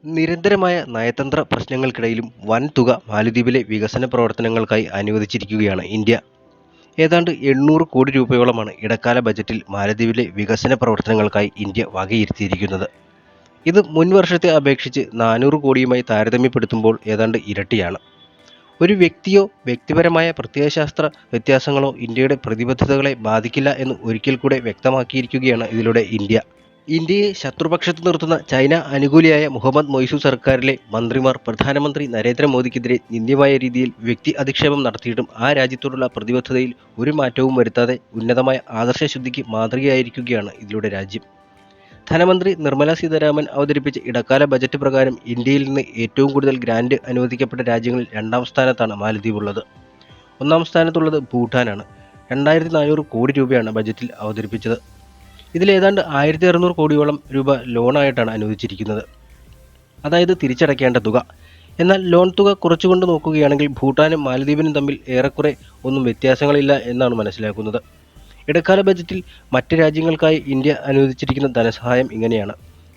നിരന്തരമായ നയതന്ത്ര പ്രശ്നങ്ങൾക്കിടയിലും വൻതുക മാലദ്വീപിലെ വികസന പ്രവർത്തനങ്ങൾക്കായി അനുവദിച്ചിരിക്കുകയാണ് ഇന്ത്യ. ഏതാണ്ട് 800 കോടി രൂപയോളമാണ് ഇടക്കാല ബജറ്റിൽ മാലദ്വീപിലെ വികസന പ്രവർത്തനങ്ങൾക്കായി ഇന്ത്യ വകയിരുത്തിയിരിക്കുന്നത്. ഇത് മുൻ വർഷത്തെ അപേക്ഷിച്ച് 400 കോടിയുമായി താരതമ്യപ്പെടുത്തുമ്പോൾ ഏതാണ്ട് ഇരട്ടിയാണ്. ഒരു വ്യക്തിയോ വ്യക്തിപരമായ പ്രത്യയശാസ്ത്ര വ്യത്യാസങ്ങളോ ഇന്ത്യയുടെ പ്രതിബദ്ധതകളെ ബാധിക്കില്ല എന്ന് ഒരിക്കൽ കൂടെ വ്യക്തമാക്കിയിരിക്കുകയാണ് ഇതിലൂടെ ഇന്ത്യ. ഇന്ത്യയെ ശത്രുപക്ഷത്ത് നിർത്തുന്ന ചൈന അനുകൂലിയായ മുഹമ്മദ് മൊയ്സു സർക്കാരിലെ മന്ത്രിമാർ പ്രധാനമന്ത്രി നരേന്ദ്രമോദിക്കെതിരെ നിന്ദ്യമായ രീതിയിൽ വ്യക്തി അധിക്ഷേപം നടത്തിയിട്ടും ആ രാജ്യത്തോടുള്ള പ്രതിബദ്ധതയിൽ ഒരു മാറ്റവും വരുത്താതെ ഉന്നതമായ ആദർശശുദ്ധിക്ക് മാതൃകയായിരിക്കുകയാണ് ഇതിലൂടെ രാജ്യം. ധനമന്ത്രി നിർമ്മല സീതാരാമൻ അവതരിപ്പിച്ച ഇടക്കാല ബജറ്റ് പ്രകാരം ഇന്ത്യയിൽ നിന്ന് ഏറ്റവും കൂടുതൽ ഗ്രാന്റ് അനുവദിക്കപ്പെട്ട രാജ്യങ്ങളിൽ 2ാം സ്ഥാനത്താണ് മാലദ്വീപ് ഉള്ളത്. 1ാം സ്ഥാനത്തുള്ളത് ഭൂട്ടാനാണ്. 2400 കോടി രൂപയാണ് ബജറ്റിൽ അവതരിപ്പിച്ചത്. ഇതിൽ ഏതാണ്ട് 1600 കോടിയോളം രൂപ ലോണായിട്ടാണ് അനുവദിച്ചിരിക്കുന്നത്, അതായത് തിരിച്ചടയ്ക്കേണ്ട തുക. എന്നാൽ ലോൺ തുക കുറച്ചുകൊണ്ട് നോക്കുകയാണെങ്കിൽ ഭൂട്ടാനും മാലദ്വീപിനും തമ്മിൽ ഏറെക്കുറെ ഒന്നും വ്യത്യാസങ്ങളില്ല എന്നാണ് മനസ്സിലാക്കുന്നത്. ഇടക്കാല ബജറ്റിൽ മറ്റ് രാജ്യങ്ങൾക്കായി ഇന്ത്യ അനുവദിച്ചിരിക്കുന്ന ധനസഹായം ഇങ്ങനെയാണ്.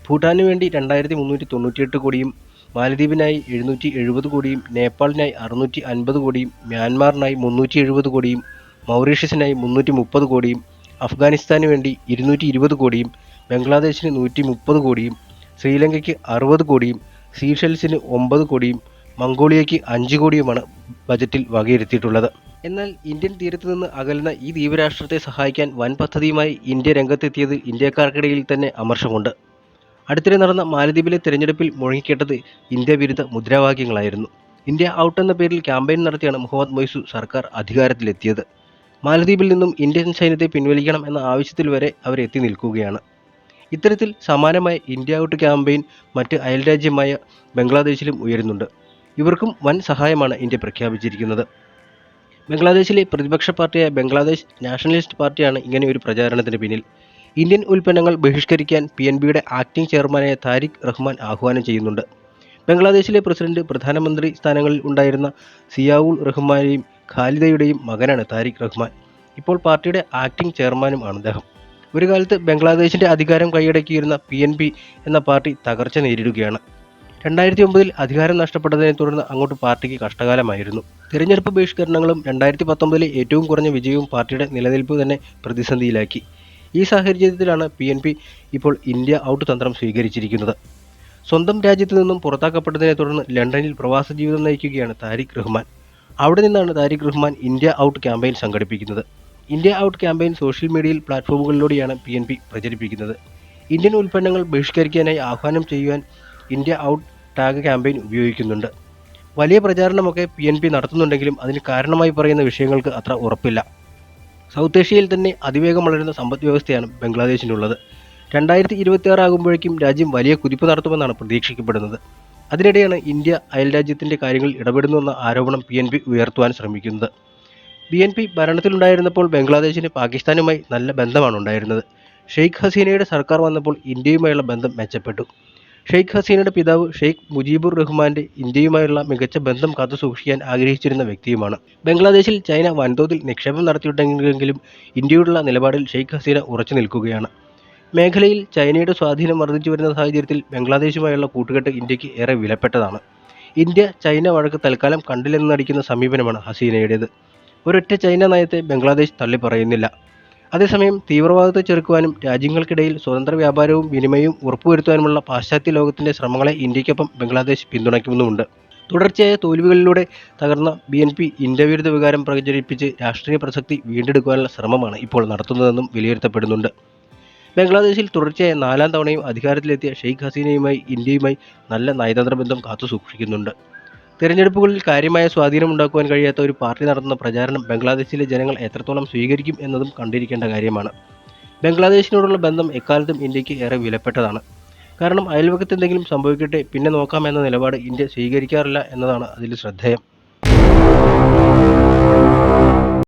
ഭൂട്ടാനു വേണ്ടി 2398 കോടിയും, മാലദ്വീപിനായി 770 കോടിയും, നേപ്പാളിനായി 650 കോടിയും, മ്യാൻമാറിനായി 370 കോടിയും, മൗറീഷ്യസിനായി 330 കോടിയും, അഫ്ഗാനിസ്ഥാന് വേണ്ടി 220 കോടിയും, ബംഗ്ലാദേശിന് 130 കോടിയും, ശ്രീലങ്കയ്ക്ക് 60 കോടിയും, സീഷെൽസിന് 9 കോടിയും, മംഗോളിയയ്ക്ക് 5 കോടിയുമാണ് ബജറ്റിൽ വകയിരുത്തിയിട്ടുള്ളത്. എന്നാൽ ഇന്ത്യൻ തീരത്ത് നിന്ന് അകലുന്ന ഈ ദ്വീപരാഷ്ട്രത്തെ സഹായിക്കാൻ വൻ പദ്ധതിയുമായി ഇന്ത്യ രംഗത്തെത്തിയത് ഇന്ത്യക്കാർക്കിടയിൽ തന്നെ അമർഷമുണ്ട്. അടുത്തിടെ നടന്ന മാലദ്വീപിലെ തെരഞ്ഞെടുപ്പിൽ മുഴങ്ങിക്കേട്ടത് ഇന്ത്യ വിരുദ്ധ മുദ്രാവാക്യങ്ങളായിരുന്നു. ഇന്ത്യ ഔട്ട് എന്ന പേരിൽ ക്യാമ്പയിൻ നടത്തിയാണ് മുഹമ്മദ് മൊയ്സു സർക്കാർ അധികാരത്തിലെത്തിയത്. മാലദ്വീപിൽ നിന്നും ഇന്ത്യൻ സൈന്യത്തെ പിൻവലിക്കണം എന്ന ആവശ്യത്തിൽ വരെ അവരെത്തി നിൽക്കുകയാണ്. ഇത്തരത്തിൽ സമാനമായ ഇന്ത്യ ഔട്ട് ക്യാമ്പയിൻ മറ്റ് അയൽരാജ്യമായ ബംഗ്ലാദേശിലും ഉയരുന്നുണ്ട്. ഇവർക്കും വൻ സഹായമാണ് ഇന്ത്യ പ്രഖ്യാപിച്ചിരിക്കുന്നത്. ബംഗ്ലാദേശിലെ പ്രതിപക്ഷ പാർട്ടിയായ ബംഗ്ലാദേശ് നാഷണലിസ്റ്റ് പാർട്ടിയാണ് ഇങ്ങനെ ഒരു പ്രചാരണത്തിന് പിന്നിൽ. ഇന്ത്യൻ ഉൽപ്പന്നങ്ങൾ ബഹിഷ്കരിക്കാൻ PNBയുടെ ആക്ടിംഗ് ചെയർമാനായ താരിഖ് റഹ്മാൻ ആഹ്വാനം ചെയ്യുന്നുണ്ട്. ബംഗ്ലാദേശിലെ പ്രസിഡന്റ്, പ്രധാനമന്ത്രി സ്ഥാനങ്ങളിൽ ഉണ്ടായിരുന്ന സിയാവുൾ റഹ്മാന്റെയും ഖാലിദയുടെയും മകനാണ് താരിഖ് റഹ്മാൻ. ഇപ്പോൾ പാർട്ടിയുടെ ആക്ടിംഗ് ചെയർമാനും ആണ് അദ്ദേഹം. ഒരു കാലത്ത് ബംഗ്ലാദേശിന്റെ അധികാരം കൈയടക്കിയിരുന്ന PNB എന്ന പാർട്ടി തകർച്ച നേരിടുകയാണ്. 2009 അധികാരം നഷ്ടപ്പെട്ടതിനെ തുടർന്ന് അങ്ങോട്ട് പാർട്ടിക്ക് കഷ്ടകാലമായിരുന്നു. തിരഞ്ഞെടുപ്പ് ബഹിഷ്കരണങ്ങളും 2019 ഏറ്റവും കുറഞ്ഞ വിജയവും പാർട്ടിയുടെ നിലനിൽപ്പ് തന്നെ പ്രതിസന്ധിയിലാക്കി. ഈ സാഹചര്യത്തിലാണ് PNB ഇപ്പോൾ ഇന്ത്യ ഔട്ട് തന്ത്രം സ്വീകരിച്ചിരിക്കുന്നത്. സ്വന്തം രാജ്യത്തു നിന്നും പുറത്താക്കപ്പെട്ടതിനെ തുടർന്ന് ലണ്ടനിൽ പ്രവാസ ജീവിതം നയിക്കുകയാണ് താരിഖ് റഹ്മാൻ. അവിടെ നിന്നാണ് Tariq Rahman India out campaign സംഘടിപ്പിക്കുന്നത്. ഇന്ത്യ ഔട്ട് ക്യാമ്പയിൻ സോഷ്യൽ മീഡിയയിൽ പ്ലാറ്റ്ഫോമുകളിലൂടെയാണ് PNB പ്രചരിപ്പിക്കുന്നത്. ഇന്ത്യൻ ഉൽപ്പന്നങ്ങൾ ബഹിഷ്കരിക്കാനായി ആഹ്വാനം ചെയ്യുവാൻ ഇന്ത്യ ഔട്ട് ടാഗ് ക്യാമ്പയിൻ ഉപയോഗിക്കുന്നുണ്ട്. വലിയ പ്രചാരണമൊക്കെ PNB നടത്തുന്നുണ്ടെങ്കിലും അതിന് കാരണമായി പറയുന്ന വിഷയങ്ങൾക്ക് അത്ര ഉറപ്പില്ല. സൗത്ത് ഏഷ്യയിൽ തന്നെ അതിവേഗം വളരുന്ന സമ്പദ് വ്യവസ്ഥയാണ് ബംഗ്ലാദേശിനുള്ളത്. 2026 ആകുമ്പോഴേക്കും രാജ്യം വലിയ കുതിപ്പ് നടത്തുമെന്നാണ് പ്രതീക്ഷിക്കപ്പെടുന്നത്. അതിനിടെയാണ് ഇന്ത്യ അയൽരാജ്യത്തിൻ്റെ കാര്യങ്ങളിൽ ഇടപെടുന്നുവെന്ന ആരോപണം PNB ഉയർത്തുവാൻ ശ്രമിക്കുന്നത്. PNB ഭരണത്തിലുണ്ടായിരുന്നപ്പോൾ ബംഗ്ലാദേശിന് പാകിസ്ഥാനുമായി നല്ല ബന്ധമാണ് ഉണ്ടായിരുന്നത്. ഷെയ്ഖ് ഹസീനയുടെ സർക്കാർ വന്നപ്പോൾ ഇന്ത്യയുമായുള്ള ബന്ധം മെച്ചപ്പെട്ടു. ഷെയ്ഖ് ഹസീനയുടെ പിതാവ് ഷെയ്ഖ് മുജീബുർ റഹ്മാന്റെ ഇന്ത്യയുമായുള്ള മികച്ച ബന്ധം കാത്തുസൂക്ഷിക്കാൻ ആഗ്രഹിച്ചിരുന്ന വ്യക്തിയുമാണ്. ബംഗ്ലാദേശിൽ ചൈന വൻതോതിൽ നിക്ഷേപം നടത്തിയിട്ടുണ്ടെങ്കിലും ഇന്ത്യയോടുള്ള നിലപാടിൽ ഷെയ്ഖ് ഹസീന ഉറച്ചു നിൽക്കുകയാണ്. മേഖലയിൽ ചൈനയുടെ സ്വാധീനം വർദ്ധിച്ചു വരുന്ന സാഹചര്യത്തിൽ ബംഗ്ലാദേശുമായുള്ള കൂട്ടുകെട്ട് ഇന്ത്യക്ക് ഏറെ വിലപ്പെട്ടതാണ്. ഇന്ത്യ ചൈന വഴക്ക് തൽക്കാലം കണ്ടില്ലെന്ന് നടിക്കുന്ന സമീപനമാണ് ഹസീനയുടേത്. ഒരൊറ്റ ചൈന നയത്തെ ബംഗ്ലാദേശ് തള്ളിപ്പറയുന്നില്ല. അതേസമയം തീവ്രവാദത്തെ ചെറുക്കുവാനും രാജ്യങ്ങൾക്കിടയിൽ സ്വതന്ത്ര വ്യാപാരവും വിനിമയവും ഉറപ്പുവരുത്തുവാനുമുള്ള പാശ്ചാത്യ ലോകത്തിൻ്റെ ശ്രമങ്ങളെ ഇന്ത്യക്കൊപ്പം ബംഗ്ലാദേശ് പിന്തുണയ്ക്കുന്നുമുണ്ട്. തുടർച്ചയായ തോൽവികളിലൂടെ തകർന്ന BNP ഇന്ത്യ വിരുദ്ധ വികാരം പ്രചരിപ്പിച്ച് രാഷ്ട്രീയ പ്രസക്തി വീണ്ടെടുക്കുവാനുള്ള ശ്രമമാണ് ഇപ്പോൾ നടത്തുന്നതെന്നും വിലയിരുത്തപ്പെടുന്നുണ്ട്. ബംഗ്ലാദേശിൽ തുടർച്ചയായ 4ാം തവണയും അധികാരത്തിലെത്തിയ ഷെയ്ഖ് ഹസീനയുമായി ഇന്ത്യയുമായി നല്ല നയതന്ത്ര ബന്ധം കാത്തുസൂക്ഷിക്കുന്നുണ്ട്. തിരഞ്ഞെടുപ്പുകളിൽ കാര്യമായ സ്വാധീനമുണ്ടാക്കുവാൻ കഴിയാത്ത ഒരു പാർട്ടി നടത്തുന്ന പ്രചാരണം ബംഗ്ലാദേശിലെ ജനങ്ങൾ എത്രത്തോളം സ്വീകരിക്കും എന്നതും കണ്ടിരിക്കേണ്ട കാര്യമാണ്. ബംഗ്ലാദേശിനോടുള്ള ബന്ധം എക്കാലത്തും ഇന്ത്യക്ക് ഏറെ വിലപ്പെട്ടതാണ്. കാരണം അയൽവക്കത്ത് എന്തെങ്കിലും സംഭവിക്കട്ടെ പിന്നെ നോക്കാം എന്ന നിലപാട് ഇന്ത്യ സ്വീകരിക്കാറില്ല എന്നതാണ് അതിൽ ശ്രദ്ധേയം.